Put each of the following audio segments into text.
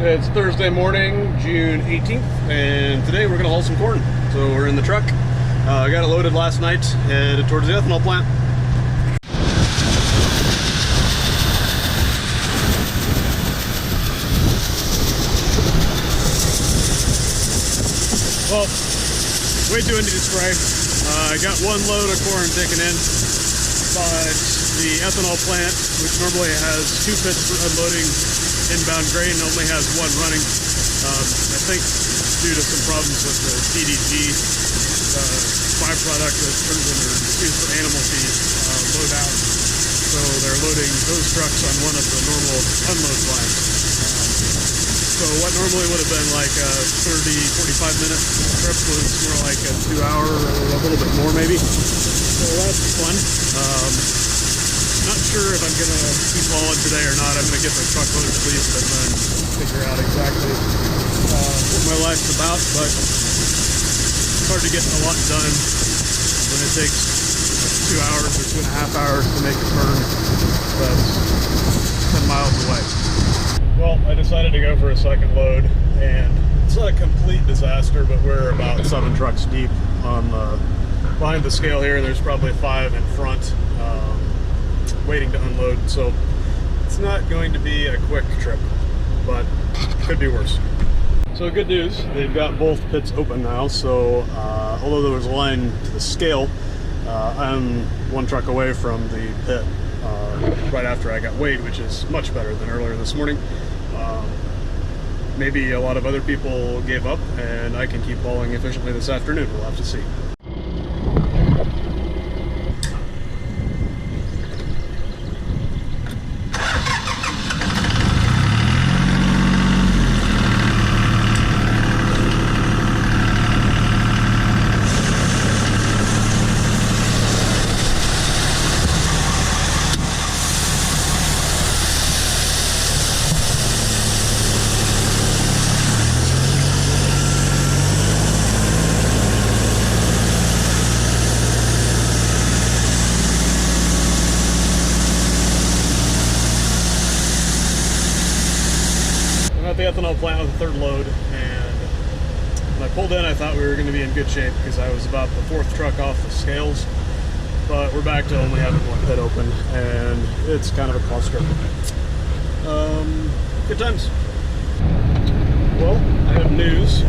It's Thursday morning, June 18th, and today we're going to haul some corn. So we're in the truck. I got it loaded last night, headed towards the ethanol plant. Well, way too windy to spray. I got one load of corn taken in, but the ethanol plant, which normally has 2 pits for unloading inbound grain, only has 1 running. I think due to some problems with the DDG byproduct that turns into used for animal feed load out. So they're loading those trucks on one of the normal unload lines. So what normally would have been like a 30-45 minute trip was more like a 2-hour or a little bit more maybe. So that's fun. Not sure if I'm going to keep hauling today or not. I'm going to get the truck load sleeved and then figure out exactly what my life's about. But it's hard to get a lot done when it takes 2 hours or 2.5 hours to make a turn that's 10 miles away. Well, I decided to go for a second load, and it's not a complete disaster, but we're about 7 trucks deep on behind the scale here, and there's probably 5 in front waiting to unload, so it's not going to be a quick trip, but it could be worse. So good news, they've got both pits open now, so although there was a line to the scale, I'm 1 truck away from the pit right after I got weighed, which is much better than earlier this morning. Maybe a lot of other people gave up and I can keep hauling efficiently this afternoon. We'll have to see. At the ethanol plant with the 3rd load, and when I pulled in I thought we were going to be in good shape because I was about the 4th truck off the scales, but we're back to only having 1 pit open and it's kind of a cluster. Good times. Well, I have news.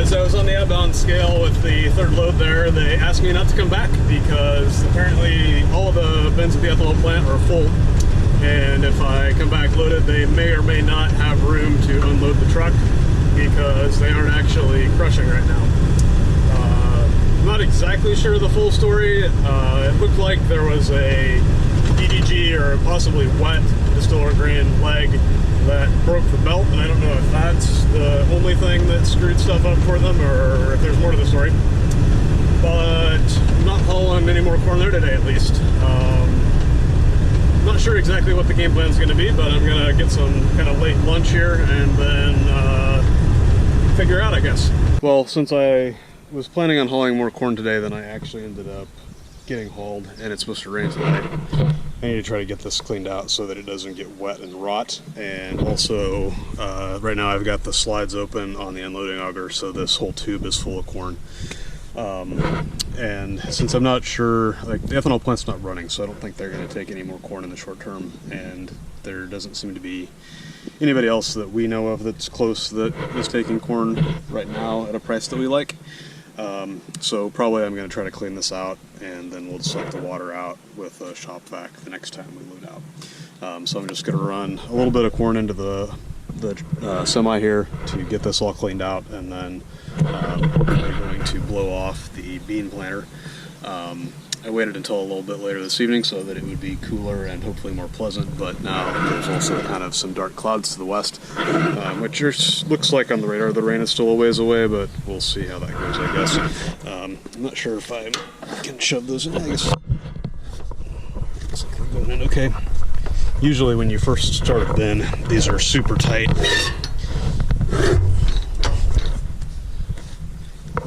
As I was on the outbound scale with the 3rd load there, they asked me not to come back because apparently all of the bins at the ethanol plant are full. And if I come back loaded, they may or may not have room to unload the truck because they aren't actually crushing right now. I'm not exactly sure the full story. It looked like there was a DDG or possibly wet distiller grain leg that broke the belt, and I don't know if that's the only thing that screwed stuff up for them or if there's more to the story. But I'm not hauling any more corn there today, at least. Not sure exactly what the game plan is going to be, but I'm going to get some kind of late lunch here and then figure out, I guess. Well, since I was planning on hauling more corn today than I actually ended up getting hauled, and it's supposed to rain tonight, I need to try to get this cleaned out so that it doesn't get wet and rot. And also, right now I've got the slides open on the unloading auger, so this whole tube is full of corn. And since I'm not sure, like the ethanol plant's not running, so I don't think they're going to take any more corn in the short term, and there doesn't seem to be anybody else that we know of that's close that is taking corn right now at a price that we like. So probably I'm going to try to clean this out, and then we'll suck the water out with a shop vac the next time we load out. So I'm just going to run a little bit of corn into the semi here to get this all cleaned out, and then we're going to blow off the bean planter. I waited until a little bit later this evening so that it would be cooler and hopefully more pleasant, but now there's also kind of some dark clouds to the west, which looks like on the radar the rain is still a ways away, but we'll see how that goes, I guess. I'm not sure if I can shove those in. I guess looks like they're going in okay. Usually when you first start a bin, these are super tight.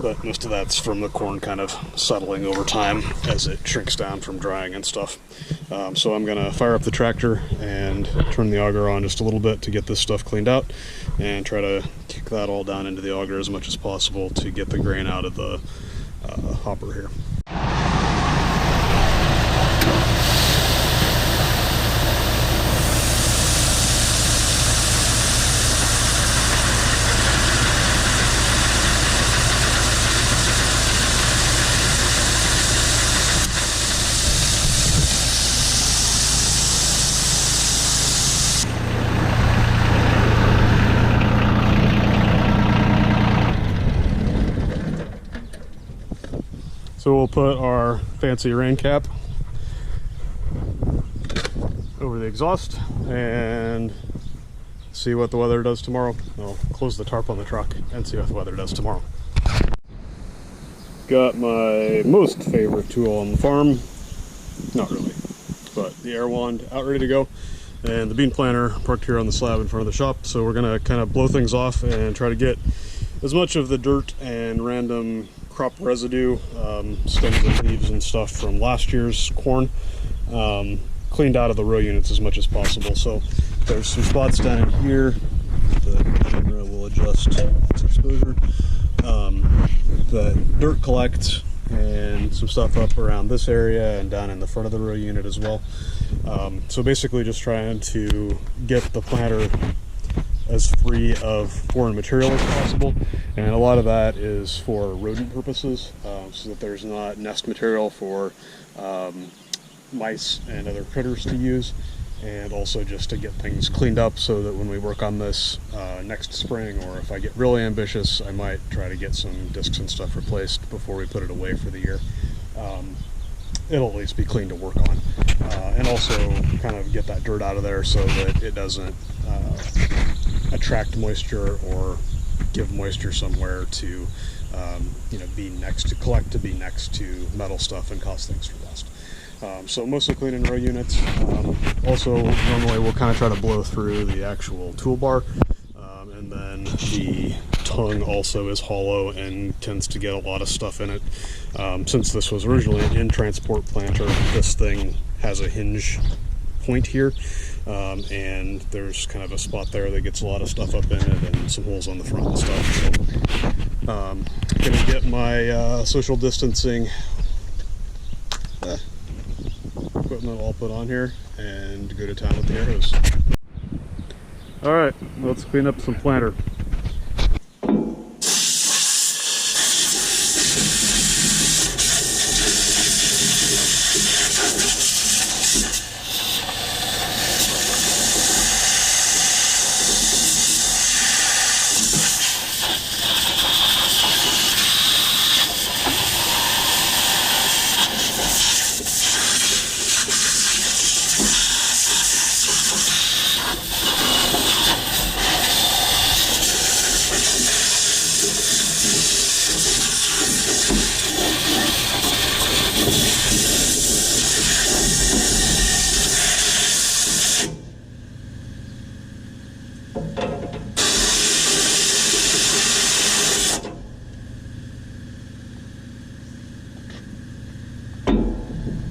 but most of that's from the corn kind of settling over time as it shrinks down from drying and stuff. So I'm gonna fire up the tractor and turn the auger on just a little bit to get this stuff cleaned out and try to kick that all down into the auger as much as possible to get the grain out of the hopper here. So we'll put our fancy rain cap over the exhaust and see what the weather does tomorrow. I'll close the tarp on the truck and see what the weather does tomorrow. Got my most favorite tool on the farm, not really, but the air wand out ready to go, and the bean planter parked here on the slab in front of the shop. So we're gonna kind of blow things off and try to get as much of the dirt and random crop residue, stems and leaves and stuff from last year's corn, cleaned out of the row units as much as possible. So there's some spots down in here. The camera will adjust its exposure. The dirt collects, and some stuff up around this area and down in the front of the row unit as well. So basically just trying to get the planter as free of foreign material as possible, and a lot of that is for rodent purposes, so that there's not nest material for mice and other critters to use, and also just to get things cleaned up so that when we work on this next spring, or if I get really ambitious, I might try to get some discs and stuff replaced before we put it away for the year. It'll at least be clean to work on, and also kind of get that dirt out of there so that it doesn't attract moisture or give moisture somewhere to be next to metal stuff and cause things to rust. So mostly cleaning row units. Also, normally we'll kind of try to blow through the actual toolbar, and then the tongue also is hollow and tends to get a lot of stuff in it. Since this was originally an in-transport planter, this thing has a hinge point here, and there's kind of a spot there that gets a lot of stuff up in it and some holes on the front and stuff. So gonna get my social distancing equipment all put on here and go to town with the air hose. All right, let's clean up some planter.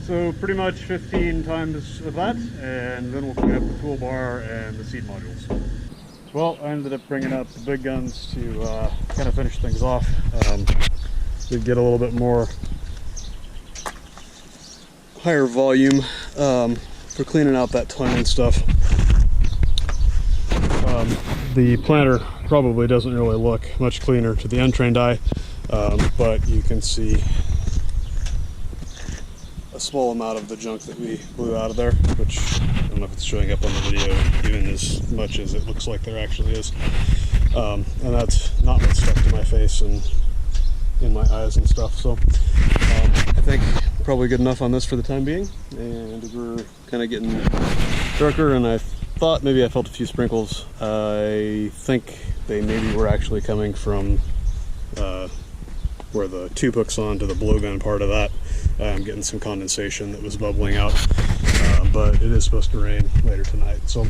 So pretty much 15 times of that, and then we'll clean up the toolbar and the seed modules. Well, I ended up bringing up the big guns to kind of finish things off. We get a little bit more higher volume for cleaning out that tongue and stuff. The planter probably doesn't really look much cleaner to the untrained eye, but you can see a small amount of the junk that we blew out of there, which I don't know if it's showing up on the video even as much as it looks like there actually is. And that's not what's stuck to my face and in my eyes and stuff. So I think probably good enough on this for the time being, and we're kind of getting darker, and I thought maybe I felt a few sprinkles. I think they maybe were actually coming from where the tube hooks on to the blowgun part of that. I'm getting some condensation that was bubbling out, but it is supposed to rain later tonight, so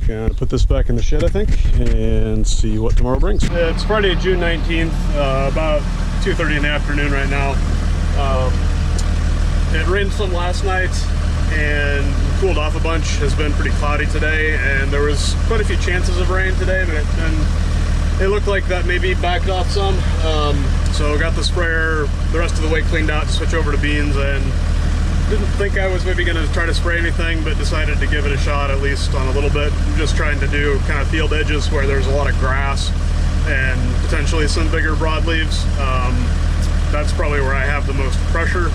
Gonna put this back in the shed, I think, and see what tomorrow brings. It's Friday, June 19th, about 2:30 in the afternoon right now. It rained some last night and cooled off a bunch. Has been pretty cloudy today, and there was quite a few chances of rain today, but it looked like that maybe backed off some. So got the sprayer the rest of the way cleaned out to switch over to beans, and didn't think I was maybe going to try to spray anything, but decided to give it a shot at least on a little bit. I'm just trying to do kind of field edges where there's a lot of grass and potentially some bigger broadleaves. That's probably where I have the most pressure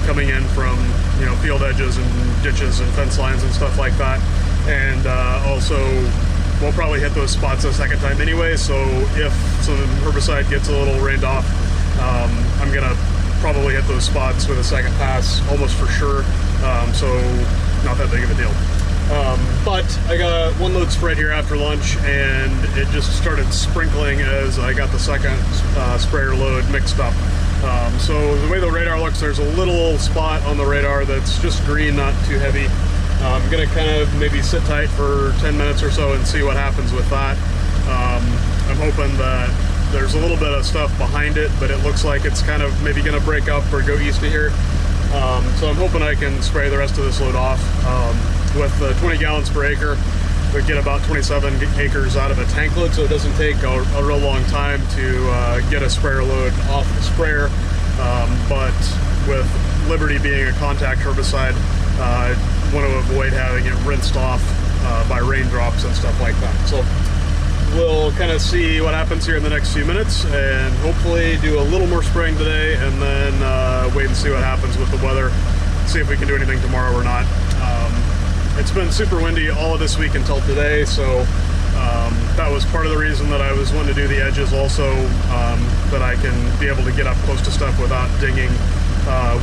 coming in from, you know, field edges and ditches and fence lines and stuff like that. And also we'll probably hit those spots a second time anyway, so if some herbicide gets a little rained off, I'm gonna probably hit those spots with a second pass almost for sure. So not that big of a deal. But I got one load spread here after lunch, and it just started sprinkling as I got the second sprayer load mixed up. So the way the radar looks, there's a little spot on the radar that's just green, not too heavy. I'm gonna kind of maybe sit tight for 10 minutes or so and see what happens with that. I'm hoping that there's a little bit of stuff behind it, but it looks like it's kind of maybe gonna break up or go east of here. So I'm hoping I can spray the rest of this load off. With 20 gallons per acre, we get about 27 acres out of a tank load, so it doesn't take a real long time to get a sprayer load off the sprayer. But with Liberty being a contact herbicide, I want to avoid having it rinsed off by raindrops and stuff like that. So we'll kind of see what happens here in the next few minutes, and hopefully do a little more spraying today, and then wait and see what happens with the weather, see if we can do anything tomorrow or not. It's been super windy all of this week until today, so that was part of the reason that I was wanting to do the edges also, that I can be able to get up close to stuff without dinging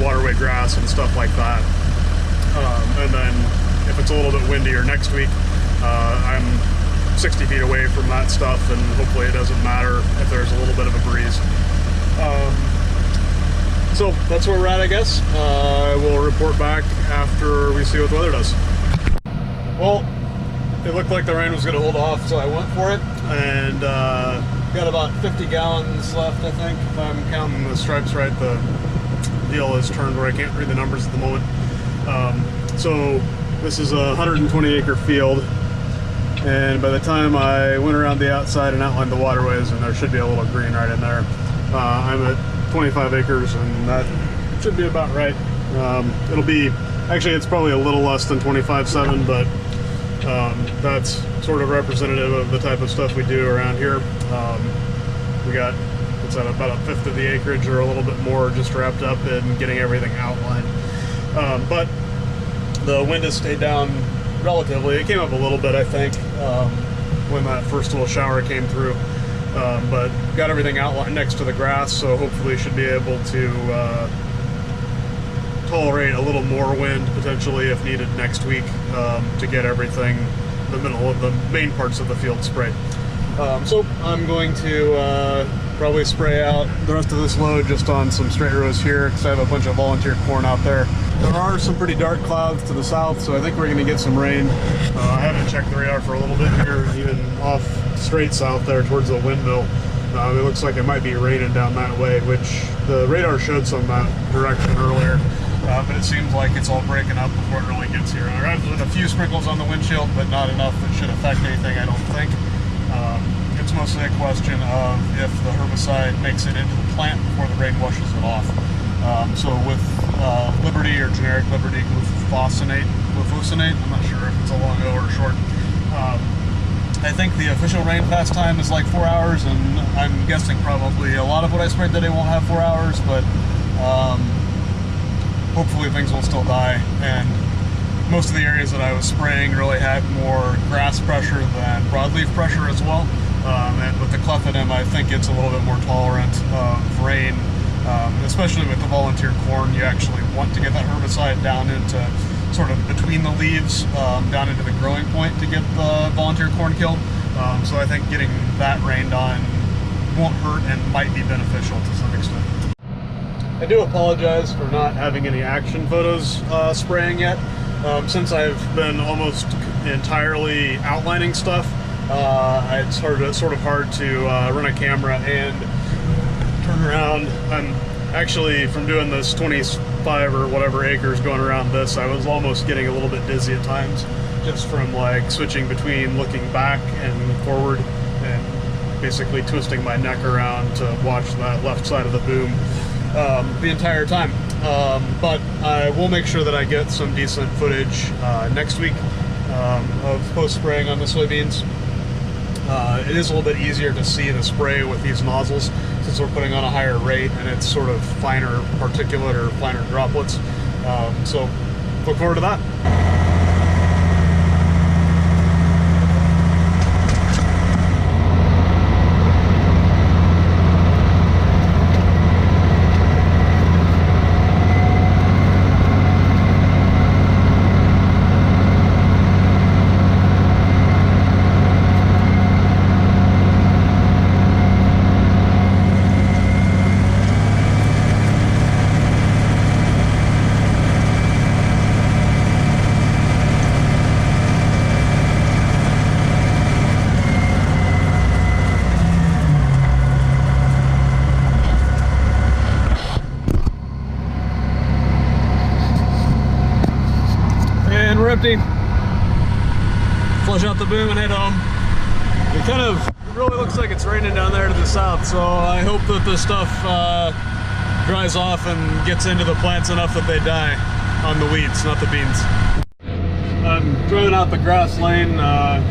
waterway grass and stuff like that. And then if it's a little bit windier next week, I'm 60 feet away from that stuff, and hopefully it doesn't matter if there's a little bit of a breeze. So that's where we're at, I guess. We'll report back after we see what the weather does. Well, it looked like the rain was going to hold off, so I went for it, and got about 50 gallons left, I think, if I'm counting the stripes right. The deal is turned where I can't read the numbers at the moment. So this is a 120 acre field, and by the time I went around the outside and outlined the waterways, and there should be a little green right in there, I'm at 25 acres, and that should be about right. It'll be, actually it's probably a little less than 25.7, but that's sort of representative of the type of stuff we do around here. We got, it's at about a fifth of the acreage or a little bit more, just wrapped up in getting everything outlined. But the wind has stayed down relatively. It came up a little bit, I think, when that first little shower came through. But got everything outlined next to the grass, so hopefully should be able to tolerate a little more wind potentially if needed next week, to get everything in the middle of the main parts of the field sprayed. So I'm going to probably spray out the rest of this load just on some straight rows here, because I have a bunch of volunteer corn out there. There are some pretty dark clouds to the south, so I think we're going to get some rain. I haven't checked the radar for a little bit here, even off straight south there towards the windmill. It looks like it might be raining down that way, which the radar showed some that direction earlier. But it seems like it's all breaking up before it really gets here. I arrived with a few sprinkles on the windshield, but not enough that should affect anything, I don't think. It's mostly a question of if the herbicide makes it into the plant before the rain washes it off. So with Liberty or generic Liberty glufosinate, I'm not sure if it's a long O or short. I think the official rain pass time is like 4 hours, and I'm guessing probably a lot of what I sprayed today won't have 4 hours, but hopefully things will still die. And most of the areas that I was spraying really had more grass pressure than broadleaf pressure as well. And with the clethodim, I think it's a little bit more tolerant of rain, especially with the volunteer corn. You actually want to get that herbicide down into sort of between the leaves, down into the growing point to get the volunteer corn killed. So I think getting that rained on won't hurt and might be beneficial to some extent. I do apologize for not having any action photos spraying yet. Since I've been almost entirely outlining stuff, it's sort of hard to run a camera and turn around. I'm actually, from doing this 25 or whatever acres going around this, I was almost getting a little bit dizzy at times, just from like switching between looking back and forward and basically twisting my neck around to watch that left side of the boom the entire time. But I will make sure that I get some decent footage next week of post-spraying on the soybeans. It is a little bit easier to see the spray with these nozzles since we're putting on a higher rate and it's sort of finer particulate or finer droplets. So look forward to that. Empty. Flush out the boom and head home. It really looks like it's raining down there to the south, so I hope that this stuff dries off and gets into the plants enough that they die on the weeds, not the beans. I'm driving out the grass lane,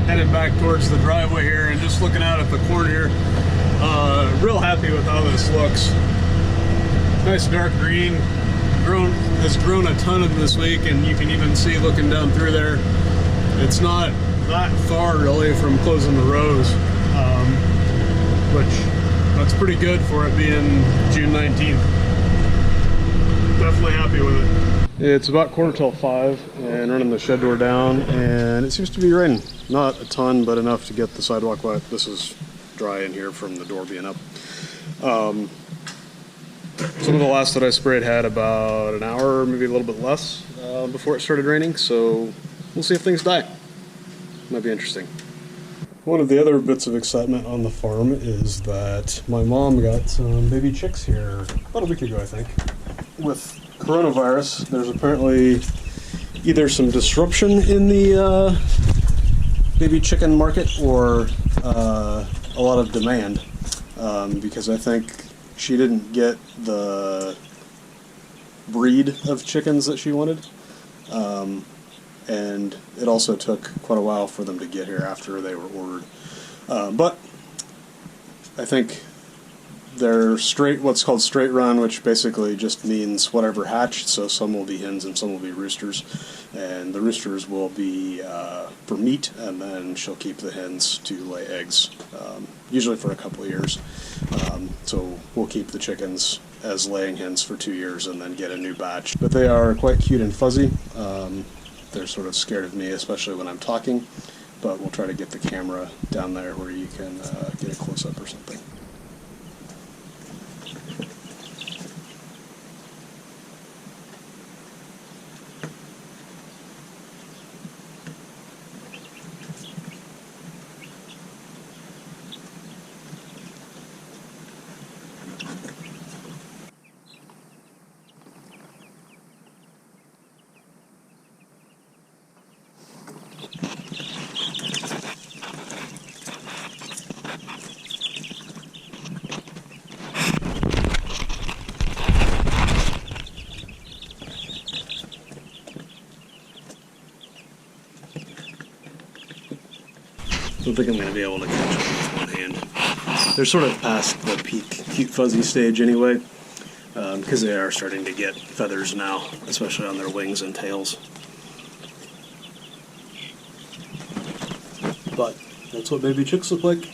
headed back towards the driveway here, and just looking out at the corn here. Real happy with how this looks. Nice dark green. Has grown a ton of this week, and you can even see looking down through there, it's not that far really from closing the rows, which that's pretty good for it being June 19th. Definitely happy with it. It's about 4:45 and running the shed door down, and it seems to be raining. Not a ton, but enough to get the sidewalk wet. This is dry in here from the door being up. Some of the last that I sprayed had about an hour, maybe a little bit less, before it started raining, so we'll see if things die. Might be interesting. One of the other bits of excitement on the farm is that my mom got some baby chicks here about a week ago, I think. With coronavirus, there's apparently either some disruption in the baby chicken market or a lot of demand, because I think she didn't get the breed of chickens that she wanted, and it also took quite a while for them to get here after they were ordered. But I think they're what's called straight run, which basically just means whatever hatched, so some will be hens and some will be roosters, and the roosters will be for meat, and then she'll keep the hens to lay eggs, usually for a couple of years. So we'll keep the chickens as laying hens for 2 years and then get a new batch. But they are quite cute and fuzzy. They're sort of scared of me, especially when I'm talking, but we'll try to get the camera down there where you can get a close-up or something. I don't think I'm going to be able to catch them with one hand. They're sort of past the peak cute fuzzy stage anyway, because they are starting to get feathers now, especially on their wings and tails. But that's what baby chicks look like.